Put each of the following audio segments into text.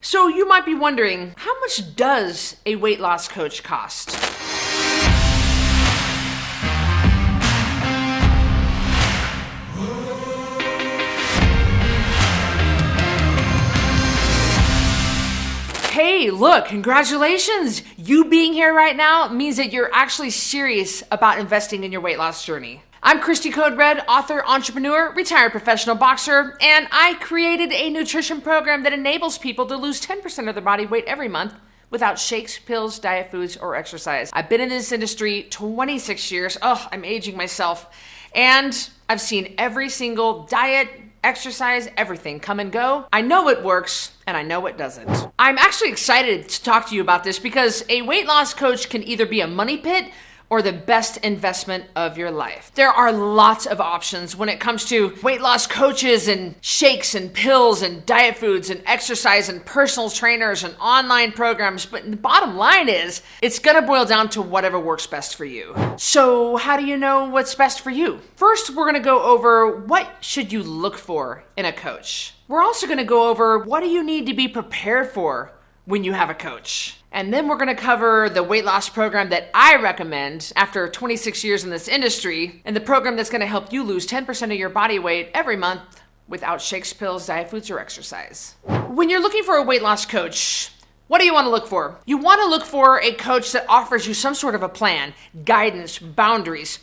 So you might be wondering, how much does a weight loss coach cost? Hey, look, congratulations! You being here right now means that you're actually serious about investing in your weight loss journey. I'm Cristy Code Red, author, entrepreneur, retired professional boxer, and I created a nutrition program that enables people to lose 10% of their body weight every month without shakes, pills, diet foods, or exercise. I've been in this industry 26 years. Oh, I'm aging myself. And I've seen every single diet, exercise, everything come and go. I know it works and I know it doesn't. I'm actually excited to talk to you about this because a weight loss coach can either be a money pit or the best investment of your life. There are lots of options when it comes to weight loss coaches and shakes and pills and diet foods and exercise and personal trainers and online programs. But the bottom line is, it's gonna boil down to whatever works best for you. So how do you know what's best for you? First, we're gonna go over what should you look for in a coach. We're also gonna go over what do you need to be prepared for when you have a coach. And then we're gonna cover the weight loss program that I recommend after 26 years in this industry, and the program that's gonna help you lose 10% of your body weight every month without shakes, pills, diet foods, or exercise. When you're looking for a weight loss coach, what do you wanna look for? You wanna look for a coach that offers you some sort of a plan, guidance, boundaries,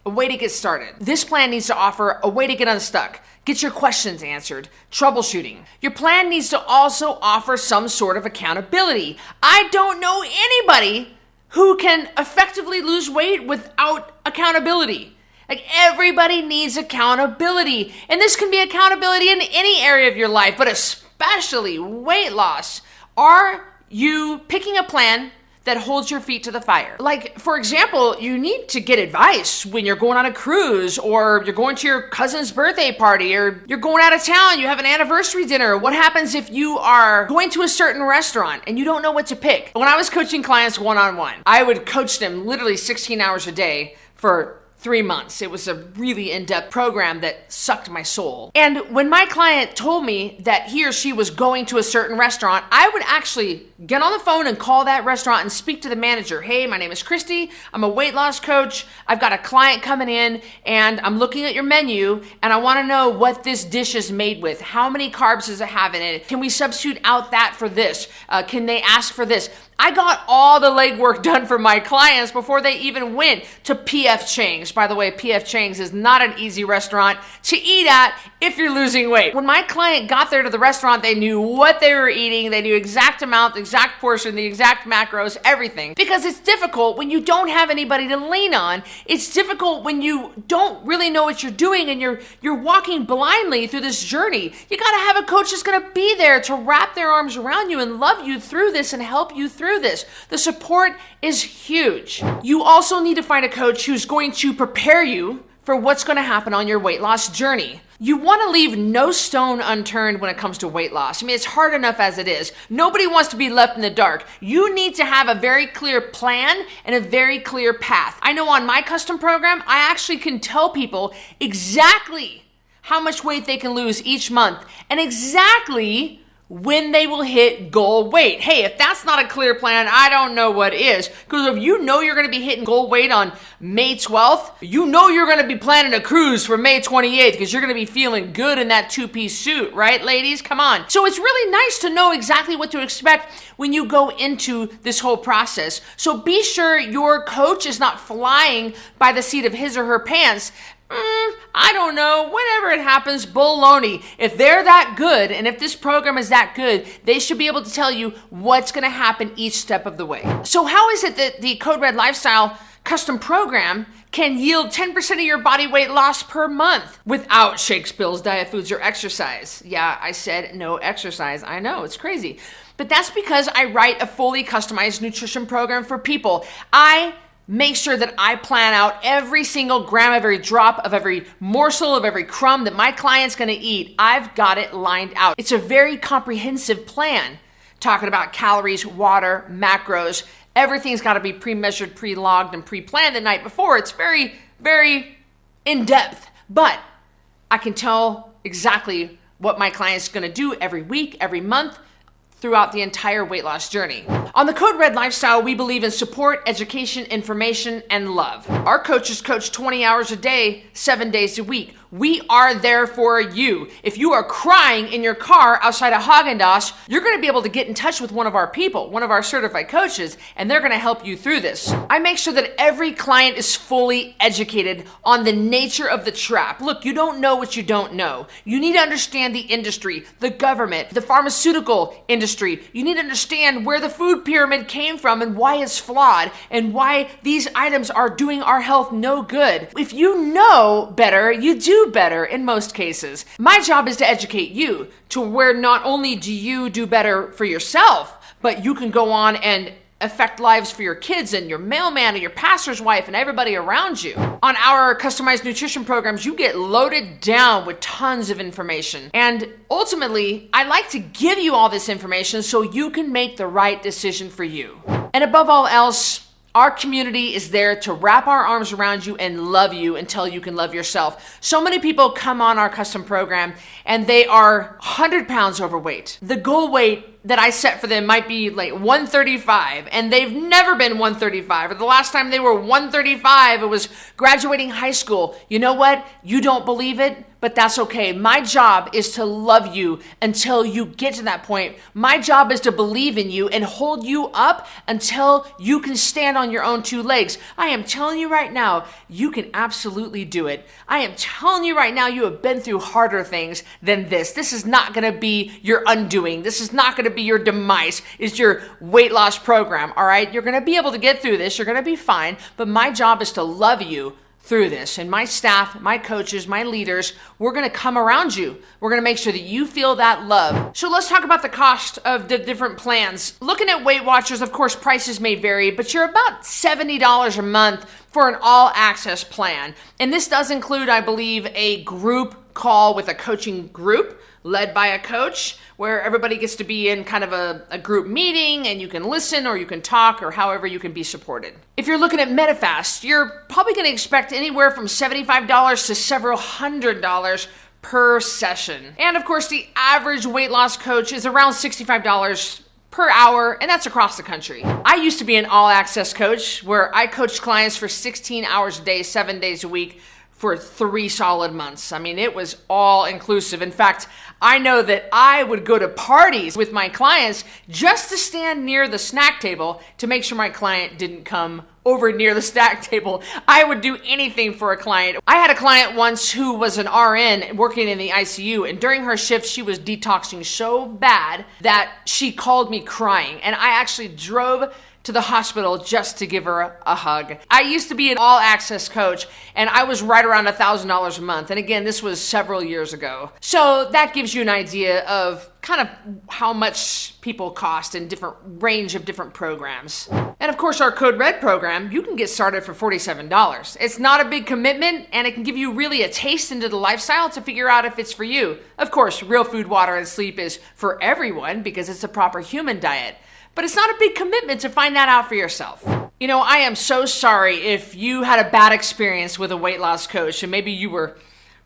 a way to get started. This plan needs to offer a way to get unstuck, get your questions answered, troubleshooting. Your plan needs to also offer some sort of accountability. I don't know anybody who can effectively lose weight without accountability. Like, everybody needs accountability. And this can be accountability in any area of your life, but especially weight loss. Are you picking a plan that holds your feet to the fire? Like, for example, you need to get advice when you're going on a cruise, or you're going to your cousin's birthday party, or you're going out of town, you have an anniversary dinner. What happens if you are going to a certain restaurant and you don't know what to pick? When I was coaching clients one-on-one, I would coach them literally 16 hours a day for 3 months. It was a really in-depth program that sucked my soul. And when my client told me that he or she was going to a certain restaurant, I would actually get on the phone and call that restaurant and speak to the manager. Hey, my name is Cristy. I'm a weight loss coach. I've got a client coming in and I'm looking at your menu and I want to know what this dish is made with. How many carbs does it have in it? Can we substitute out that for this? Can they ask for this? I got all the legwork done for my clients before they even went to P.F. Chang's. By the way, P.F. Chang's is not an easy restaurant to eat at if you're losing weight. When my client got there to the restaurant, they knew what they were eating. They knew exact amount, the exact portion, the exact macros, everything. Because it's difficult when you don't have anybody to lean on. It's difficult when you don't really know what you're doing and you're walking blindly through this journey. You gotta have a coach that's gonna be there to wrap their arms around you and love you through this and help you through this. The support is huge. You also need to find a coach who's going to prepare you for what's going to happen on your weight loss journey. You want to leave no stone unturned when it comes to weight loss. I mean, it's hard enough as it is. Nobody wants to be left in the dark. You need to have a very clear plan and a very clear path. I know on my custom program, I actually can tell people exactly how much weight they can lose each month and exactly when they will hit goal weight. Hey, if that's not a clear plan, I don't know what is. Because if you know you're going to be hitting goal weight on May 12th, you know you're going to be planning a cruise for May 28th because you're going to be feeling good in that two-piece suit, right, ladies? Come on. So it's really nice to know exactly what to expect when you go into this whole process. So be sure your coach is not flying by the seat of his or her pants. I don't know, whenever it happens, baloney. If they're that good, and if this program is that good, they should be able to tell you what's going to happen each step of the way. So how is it that the Code Red Lifestyle custom program can yield 10% of your body weight loss per month without shakes, pills, diet foods, or exercise? Yeah, I said no exercise. I know, it's crazy. But that's because I write a fully customized nutrition program for people. I make sure that I plan out every single gram, every drop of every morsel of every crumb that my client's gonna eat. I've got it lined out. It's a very comprehensive plan, talking about calories, water, macros. Everything's gotta be pre-measured, pre-logged, and pre-planned the night before. It's very, very in-depth, but I can tell exactly what my client's gonna do every week, every month, throughout the entire weight loss journey. On the Code Red lifestyle, we believe in support, education, information, and love. Our coaches coach 20 hours a day, 7 days a week. We are there for you. If you are crying in your car outside of Haagen-Dazs, you're going to be able to get in touch with one of our people, one of our certified coaches, and they're going to help you through this. I make sure that every client is fully educated on the nature of the trap. Look, you don't know what you don't know. You need to understand the industry, the government, the pharmaceutical industry. You need to understand where the food pyramid came from and why it's flawed and why these items are doing our health no good. If you know better, you do better in most cases. My job is to educate you to where not only do you do better for yourself, but you can go on and affect lives for your kids and your mailman and your pastor's wife and everybody around you. On our customized nutrition programs, you get loaded down with tons of information. And ultimately, I like to give you all this information so you can make the right decision for you. And above all else, our community is there to wrap our arms around you and love you until you can love yourself. So many people come on our custom program and they are 100 pounds overweight. The goal weight that I set for them might be like 135, and they've never been 135. Or the last time they were 135, it was graduating high school. You know what? You don't believe it, but that's okay. My job is to love you until you get to that point. My job is to believe in you and hold you up until you can stand on your own two legs. I am telling you right now, you can absolutely do it. I am telling you right now, you have been through harder things than this. This is not going to be your undoing. This is not going to be your demise. Is your weight loss program, all right? You're going to be able to get through this. You're going to be fine, but my job is to love you through this. And my staff, my coaches, my leaders, we're going to come around you. We're going to make sure that you feel that love. So let's talk about the cost of the different plans. Looking at Weight Watchers, of course, prices may vary, but you're about $70 a month for an all-access plan. And this does include, I believe, a group call with a coaching group led by a coach where everybody gets to be in kind of a group meeting and you can listen or you can talk or however you can be supported. If you're looking at MetaFast, you're probably going to expect anywhere from $75 to several $100 per session. And of course, the average weight loss coach is around $65 per hour, and that's across the country. I used to be an all-access coach where I coached clients for 16 hours a day, 7 days a week, for 3 solid months. I mean, it was all inclusive. In fact, I know that I would go to parties with my clients just to stand near the snack table to make sure my client didn't come over near the snack table. I would do anything for a client. I had a client once who was an RN working in the ICU, and during her shift, she was detoxing so bad that she called me crying, and I actually drove to the hospital just to give her a hug. I used to be an all-access coach, and I was right around $1,000 a month. And again, this was several years ago. So that gives you an idea of kind of how much people cost in different range of different programs. And of course, our Code Red program, you can get started for $47. It's not a big commitment, and it can give you really a taste into the lifestyle to figure out if it's for you. Of course, real food, water, and sleep is for everyone because it's a proper human diet. But it's not a big commitment to find that out for yourself. You know, I am so sorry if you had a bad experience with a weight loss coach and maybe you were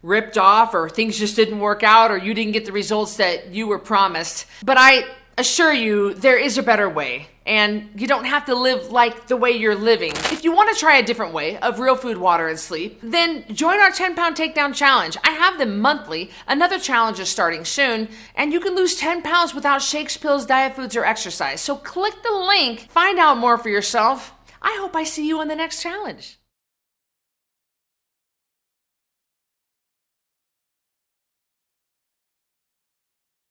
ripped off or things just didn't work out or you didn't get the results that you were promised. But I assure you, there is a better way. And you don't have to live like the way you're living. If you want to try a different way of real food, water, and sleep, then join our 10 Pound Takedown Challenge. I have them monthly. Another challenge is starting soon, and you can lose 10 pounds without shakes, pills, diet foods, or exercise. So click the link, find out more for yourself. I hope I see you on the next challenge.